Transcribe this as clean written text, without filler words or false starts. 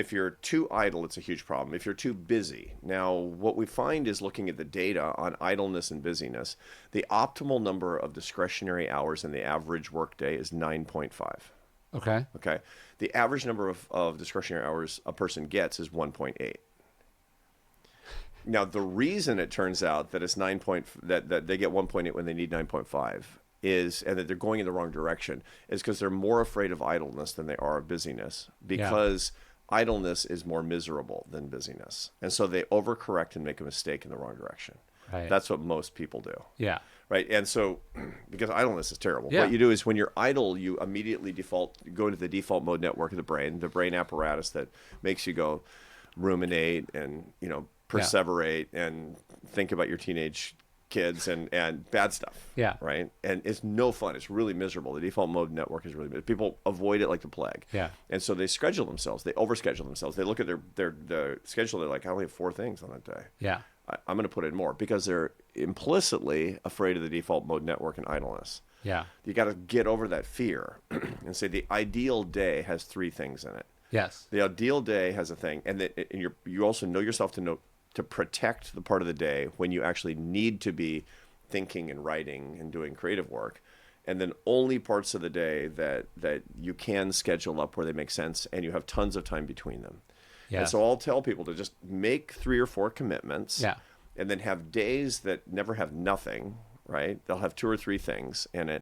if you're too idle, it's a huge problem. If you're too busy, now what we find is looking at the data on idleness and busyness, the optimal number of discretionary hours in the average workday is 9.5. Okay. Okay. The average number of discretionary hours a person gets is 1.8. Now, the reason it turns out that it's that they get 1.8 when they need 9.5 is, and that they're going in the wrong direction, is because they're more afraid of idleness than they are of busyness, Yeah. because idleness is more miserable than busyness. And so they overcorrect and make a mistake in the wrong direction. Right. That's what most people do. Yeah. Right. And so, because idleness is terrible, Yeah. what you do is when you're idle, you immediately go into the default mode network of the brain apparatus that makes you go ruminate and, perseverate and think about your teenage kids and bad stuff. Yeah. Right. And it's no fun. It's really miserable. The default mode network is really miserable. People avoid it like the plague. Yeah. And so they schedule themselves. They overschedule themselves. They look at their schedule. They're like, I only have 4 things on that day. Yeah. I'm going to put in more, because they're implicitly afraid of the default mode network and idleness. Yeah. You got to get over that fear and say the ideal day has 3 things in it. Yes. The ideal day has a thing, and you also know yourself to protect the part of the day when you actually need to be thinking and writing and doing creative work, and then only parts of the day that you can schedule up where they make sense and you have tons of time between them. Yeah. And so I'll tell people to just make 3 or 4 commitments, Yeah. and then have days that never have nothing, right? They'll have 2 or 3 things in it,